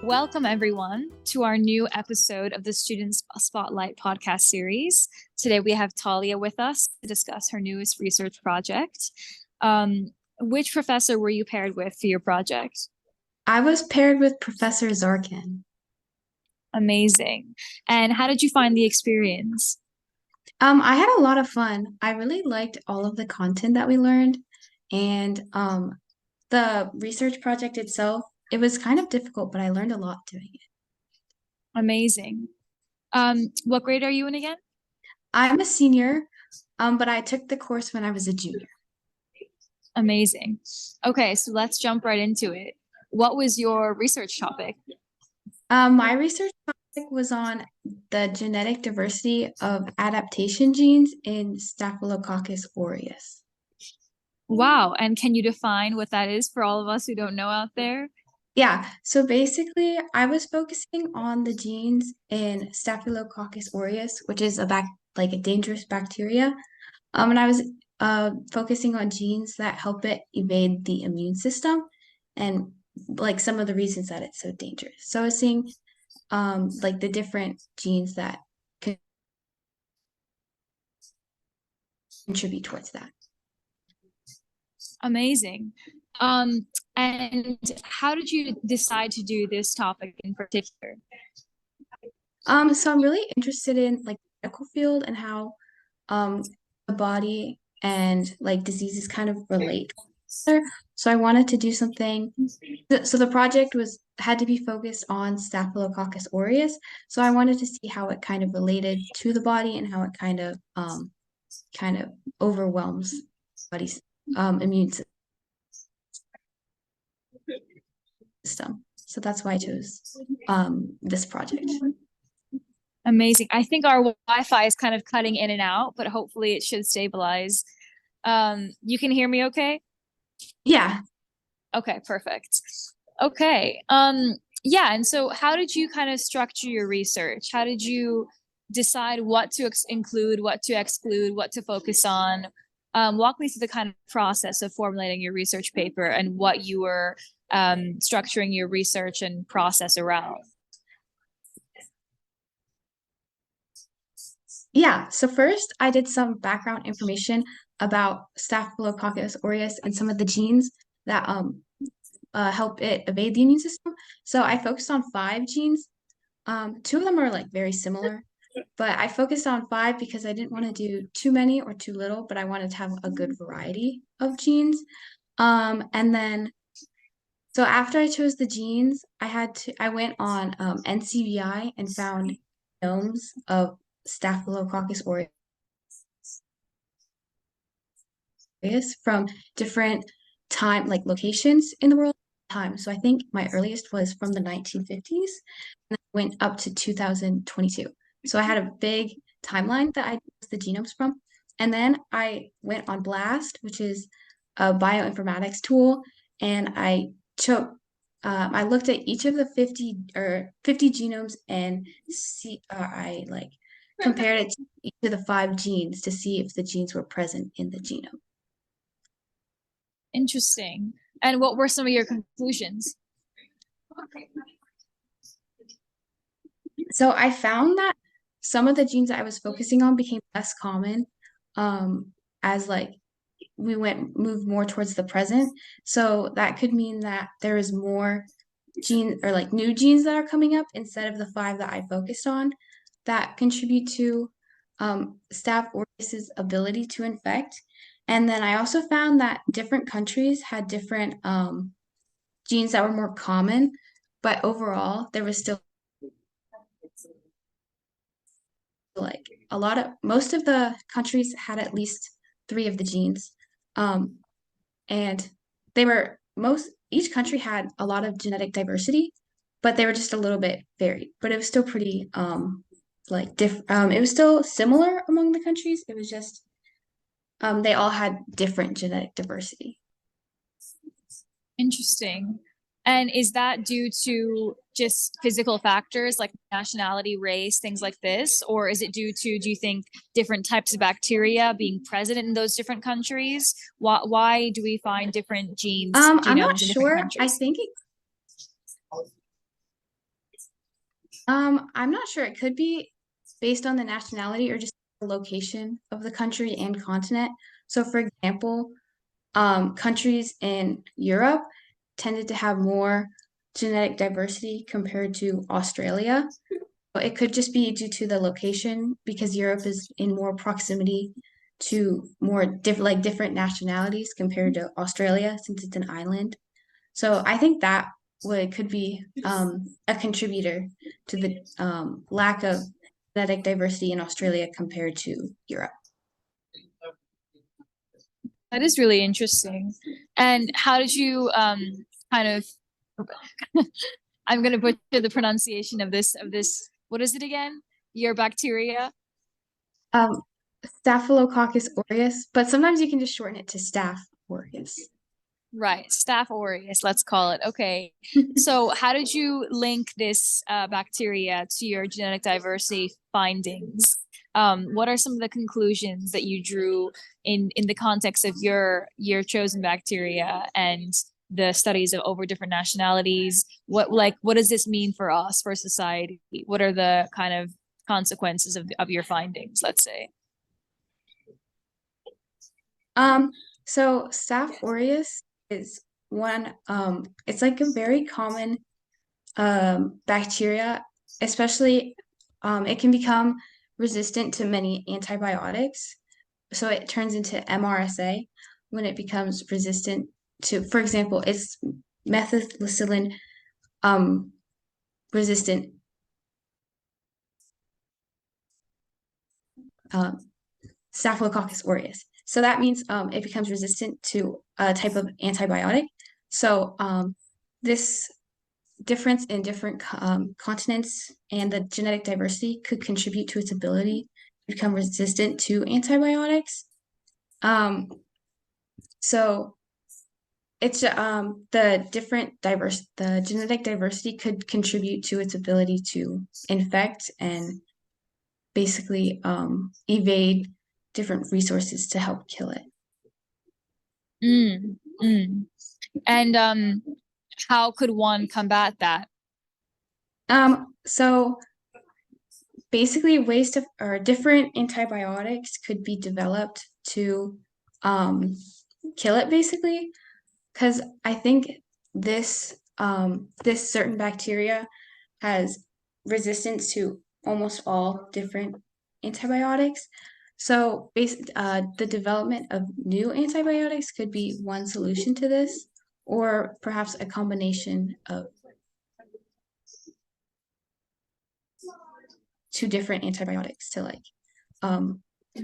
Welcome, everyone, to our new episode of the Student Spotlight podcast series. Today, we have Talia with us to discuss her newest research project. Which professor were you paired with for your project? I was paired with Professor Zarkin. Amazing. And how did you find the experience? I had a lot of fun. I really liked all of the content that we learned, and the research project itself, it was kind of difficult, but I learned a lot doing it. Amazing. What grade are you in again? I'm a senior, but I took the course when I was a junior. Amazing. Okay, so let's jump right into it. What was your research topic? My research topic was on the genetic diversity of adaptation genes in Staphylococcus aureus. Wow, and can you define what that is for all of us who don't know out there? Yeah, so basically, I was focusing on the genes in Staphylococcus aureus, which is like a dangerous bacteria. And I was focusing on genes that help it evade the immune system and like some of the reasons that it's so dangerous. So I was seeing like the different genes that contribute towards that. Amazing. And how did you decide to do this topic in particular? So I'm really interested in like the medical field and how the body and like diseases kind of relate. So I wanted to do something. So the project had to be focused on Staphylococcus aureus. So I wanted to see how it kind of related to the body and how it kind of overwhelms body's immune system. So that's why I chose this project. Amazing. I think our Wi-Fi is kind of cutting in and out, but hopefully it should stabilize. You can hear me okay? Yeah. Okay, perfect. Okay. Yeah, and so how did you kind of structure your research? How did you decide what to include, what to exclude, what to focus on? Walk me through the kind of process of formulating your research paper and what you were structuring your research and process around. Yeah, so first I did some background information about Staphylococcus aureus and some of the genes that help it evade the immune system. So I focused on 5 genes. Two of them are like very similar, but I focused on 5 because I didn't want to do too many or too little, but I wanted to have a good variety of genes. And then so after I chose the genes, I went on NCBI and found genomes of Staphylococcus aureus from different locations in the world time. So I think my earliest was from the 1950s and went up to 2022. So I had a big timeline that I used the genomes from. And then I went on BLAST, which is a bioinformatics tool, and I looked at each of the 50 genomes and I compared it to each of the 5 genes to see if the genes were present in the genome. Interesting. And what were some of your conclusions? So I found that some of the genes that I was focusing on became less common as like moved more towards the present. So that could mean that there is more gene or like new genes that are coming up instead of the 5 that I focused on that contribute to Staph aureus's ability to infect. And then I also found that different countries had different genes that were more common, but overall there was still like most of the countries had at least 3 of the genes. And each country had a lot of genetic diversity, but they were just a little bit varied. But it was still pretty it was still similar among the countries. It was just they all had different genetic diversity. Interesting. And is that due to just physical factors like nationality, race, things like this? Or is it due to, do you think, different types of bacteria being present in those different countries? Why do we find different genes, I'm not genomes in different sure. I countries? think I'm not sure. It could be based on the nationality or just the location of the country and continent. So, for example, countries in Europe tended to have more genetic diversity compared to Australia. It could just be due to the location because Europe is in more proximity to more different nationalities compared to Australia since it's an island. So I think that could be a contributor to the lack of genetic diversity in Australia compared to Europe. That is really interesting. And how did you kind of I'm gonna butcher the pronunciation of this what is it again? Your bacteria? Um, Staphylococcus aureus, but sometimes you can just shorten it to Staph aureus. Right, Staph aureus, let's call it. Okay. So how did you link this bacteria to your genetic diversity findings? What are some of the conclusions that you drew in the context of your chosen bacteria and the studies of over different nationalities? What does this mean for us, for society? What are the kind of consequences of your findings, let's say? So Staph aureus is one, it's like a very common bacteria, especially it can become resistant to many antibiotics. So it turns into MRSA when it becomes resistant to, for example, it's methicillin resistant Staphylococcus aureus. So that means it becomes resistant to a type of antibiotic. So this difference in different continents and the genetic diversity could contribute to its ability to become resistant to antibiotics. So it's the genetic diversity could contribute to its ability to infect and basically evade different resources to help kill it. Mm, mm. And how could one combat that? So basically ways to or different antibiotics could be developed to kill it basically because I think this certain bacteria has resistance to almost all different antibiotics. So the development of new antibiotics could be one solution to this, or perhaps a combination of two different antibiotics to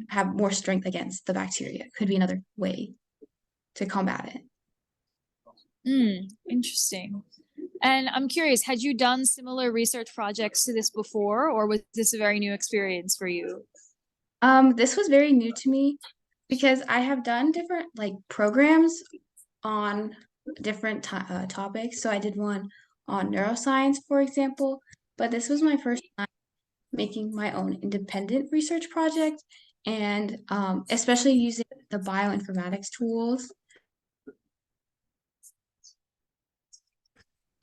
have more strength against the bacteria. Could be another way to combat it. Interesting. And I'm curious, had you done similar research projects to this before, or was this a very new experience for you? This was very new to me because I have done different programs on different topics. So I did one on neuroscience, for example, but this was my first time making my own independent research project and especially using the bioinformatics tools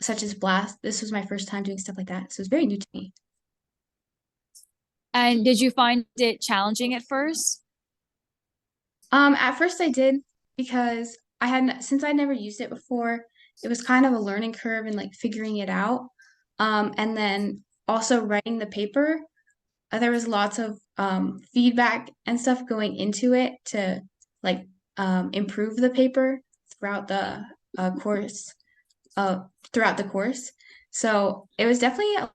such as BLAST. This was my first time doing stuff like that. So it was very new to me. And did you find it challenging at first? At first I did because since I'd never used it before, it was kind of a learning curve and figuring it out. And then also writing the paper, there was lots of feedback and stuff going into it to improve the paper throughout the course. Throughout the course, so it was definitely a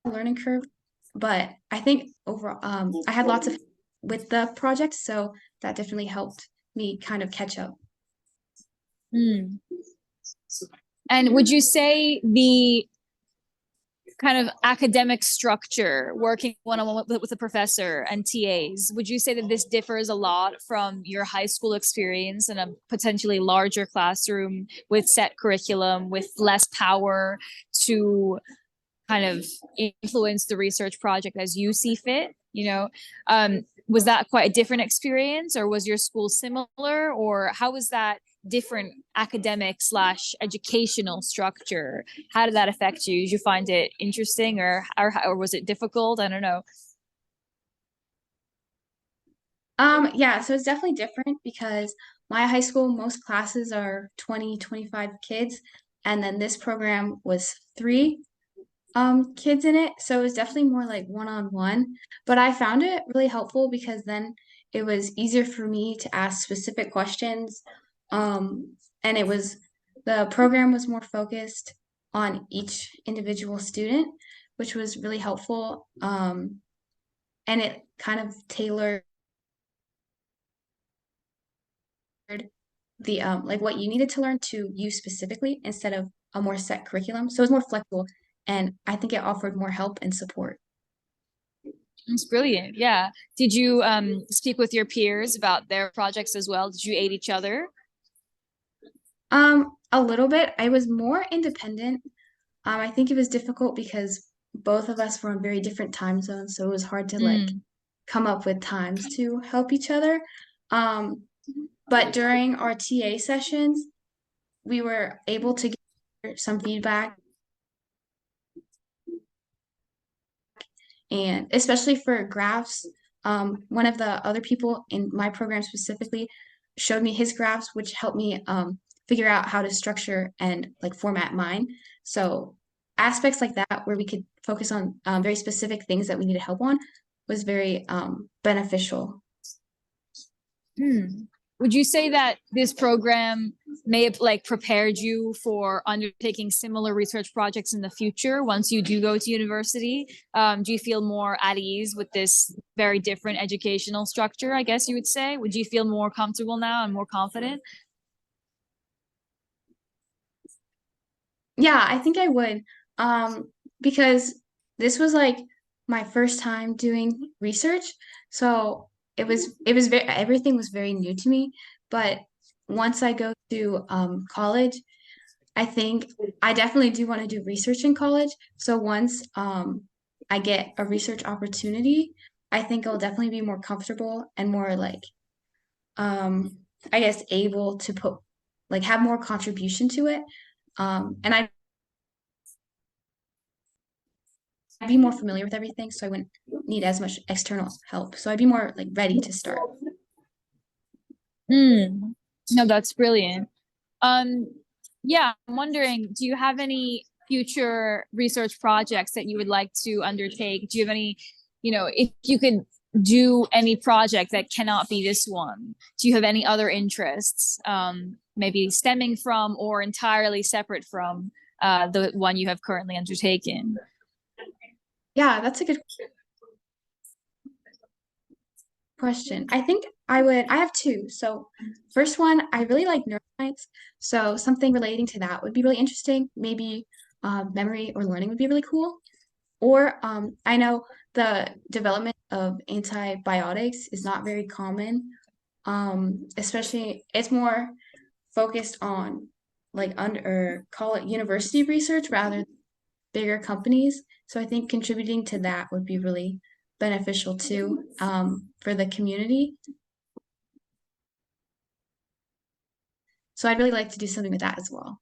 learning curve. But I think overall, I had lots of with the project, so that definitely helped me kind of catch up. And would you say the kind of academic structure, working one-on-one with a professor and TAs, would you say that this differs a lot from your high school experience in a potentially larger classroom with set curriculum, with less power to kind of influence the research project as you see fit? was that quite a different experience, or was your school similar, or how was that different academic slash educational structure? How did that affect you? Did you find it interesting, or was it difficult? I don't know. Yeah, so it's definitely different because my high school, most classes are 20, 25 kids, and then this program was three kids in it. So it was definitely more like one-on-one. But I found it really helpful because then it was easier for me to ask specific questions. And the program was more focused on each individual student, which was really helpful. And it kind of tailored the like what you needed to learn to you specifically instead of a more set curriculum. So it was more flexible, and I think it offered more help and support. It's brilliant. Yeah. Did you speak with your peers about their projects as well? Did you aid each other? A little bit. I was more independent. I think it was difficult because both of us were on very different time zones, so it was hard to like Mm. come up with times to help each other. Um, but during our TA sessions, we were able to get some feedback, and especially for graphs, one of the other people in my program specifically showed me his graphs, which helped me figure out how to structure and like format mine. So aspects like that, where we could focus on very specific things that we needed help on, was very beneficial. Hmm. Would you say that this program may have like prepared you for undertaking similar research projects in the future once you do go to university? Do you feel more at ease with this very different educational structure, I guess you would say? Would you feel more comfortable now and more confident? Yeah, I think I would. Because this was like my first time doing research. So it was very everything was very new to me. But once I go to college, I think I definitely do want to do research in college. So once I get a research opportunity, I think I'll definitely be more comfortable and more like I guess able to put like have more contribution to it. And I'd be more familiar with everything, so I wouldn't need as much external help. So I'd be more like ready to start. Mm. No, that's brilliant. Um, yeah, I'm wondering, do you have any future research projects that you would like to undertake? Do you have any, if you could do any project that cannot be this one, do you have any other interests, maybe stemming from or entirely separate from the one you have currently undertaken? Yeah, that's a good question. I think I have two. So first one, I really like neuroscience. So something relating to that would be really interesting. Maybe memory or learning would be really cool. Or I know the development of antibiotics is not very common. Especially it's more focused on like under call it university research rather than bigger companies. So I think contributing to that would be really beneficial too, for the community. So I'd really like to do something with that as well.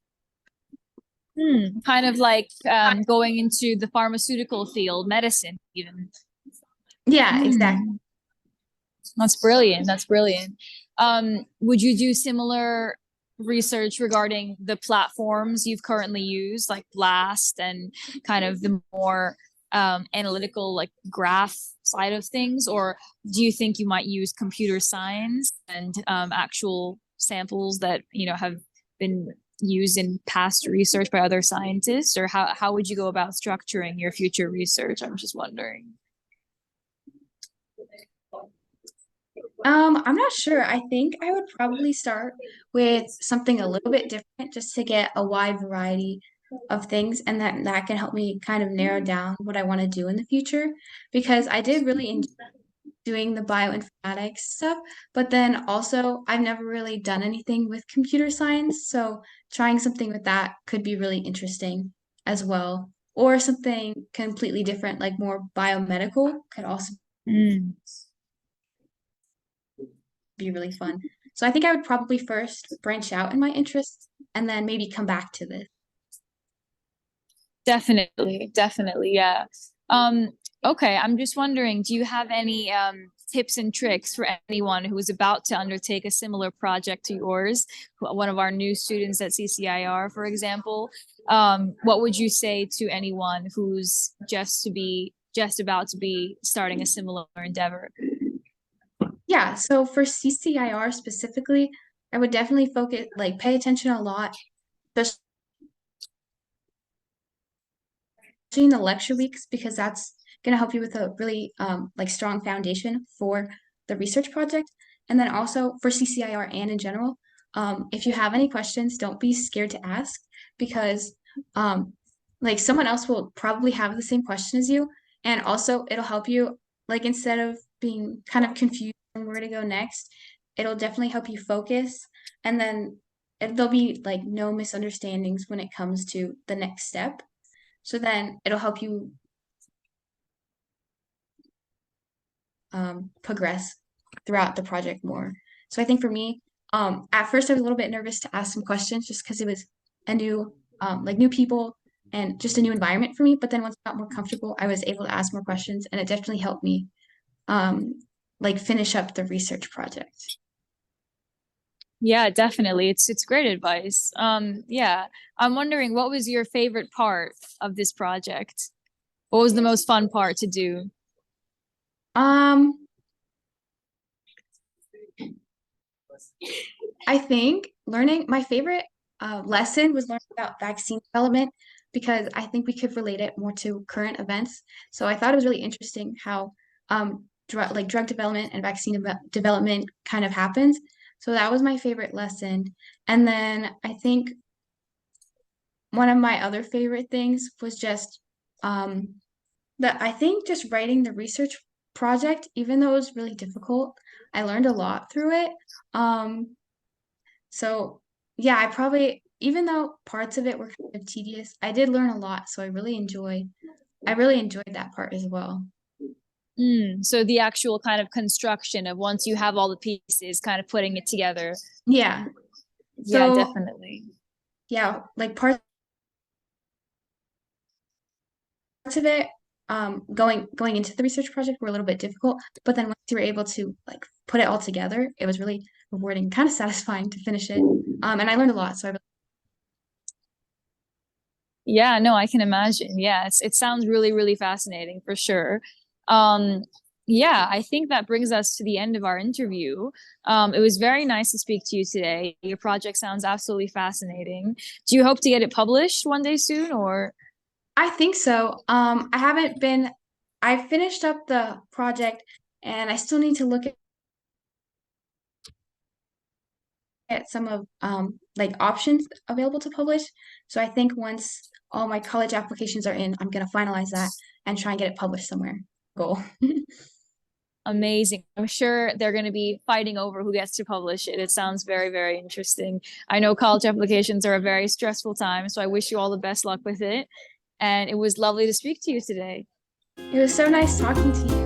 Hmm. Kind of like going into the pharmaceutical field, medicine, even. Yeah, exactly. Hmm. That's brilliant. That's brilliant. Would you do similar research regarding the platforms you've currently used, like Blast and kind of the more analytical, like graph side of things? Or do you think you might use computer science and actual samples that, have been used in past research by other scientists? Or how would you go about structuring your future research? I'm just wondering. I'm not sure. I think I would probably start with something a little bit different just to get a wide variety of things, and that can help me kind of narrow down what I want to do in the future, because I did really enjoy doing the bioinformatics stuff, but then also I've never really done anything with computer science, so trying something with that could be really interesting as well. Or something completely different, like more biomedical, could also. Mm. be really fun. So I think I would probably first branch out in my interests and then maybe come back to this. Definitely, definitely, yeah. Um, okay, I'm just wondering, do you have any tips and tricks for anyone who is about to undertake a similar project to yours? One of our new students at CCIR, for example. What would you say to anyone who's just about to be starting a similar endeavor? Yeah, so for CCIR specifically, I would definitely focus, like pay attention a lot, especially in the lecture weeks, because that's going to help you with a really like strong foundation for the research project. And then also for CCIR and in general, if you have any questions, don't be scared to ask, because like someone else will probably have the same question as you. And also it'll help you, like instead of being kind of confused on where to go next, it'll definitely help you focus. And then there'll be like no misunderstandings when it comes to the next step. So then it'll help you progress throughout the project more. So I think for me, at first I was a little bit nervous to ask some questions just because it was a new, like new people and just a new environment for me. But then once I got more comfortable, I was able to ask more questions, and it definitely helped me um, like finish up the research project. Yeah, definitely. It's great advice. Yeah. I'm wondering, what was your favorite part of this project? What was the most fun part to do? Um, I think learning my favorite lesson was learning about vaccine development, because I think we could relate it more to current events. So I thought it was really interesting how drug development and vaccine development kind of happens. So that was my favorite lesson. And then I think one of my other favorite things was just um, that I think just writing the research project, even though it was really difficult, I learned a lot through it. Um, so yeah, I probably, even though parts of it were kind of tedious, I did learn a lot. So I really enjoyed that part as well. So the actual kind of construction of once you have all the pieces, kind of putting it together. Yeah. Yeah, So definitely. yeah, like parts of it, going into the research project were a little bit difficult, but then once you were able to like put it all together, it was really rewarding, kind of satisfying to finish it. And I learned a lot. So I Yeah, no, I can imagine. Yes, it sounds really, really fascinating for sure. Um, yeah, I think that brings us to the end of our interview. It was very nice to speak to you today. Your project sounds absolutely fascinating. Do you hope to get it published one day soon, or? I think so. I finished up the project, and I still need to look at some of like options available to publish. So I think once all my college applications are in, I'm gonna finalize that and try and get it published somewhere. Goal. Amazing. I'm sure they're going to be fighting over who gets to publish it. It sounds very, very interesting. I know college applications are a very stressful time, so I wish you all the best luck with it. And it was lovely to speak to you today. It was so nice talking to you.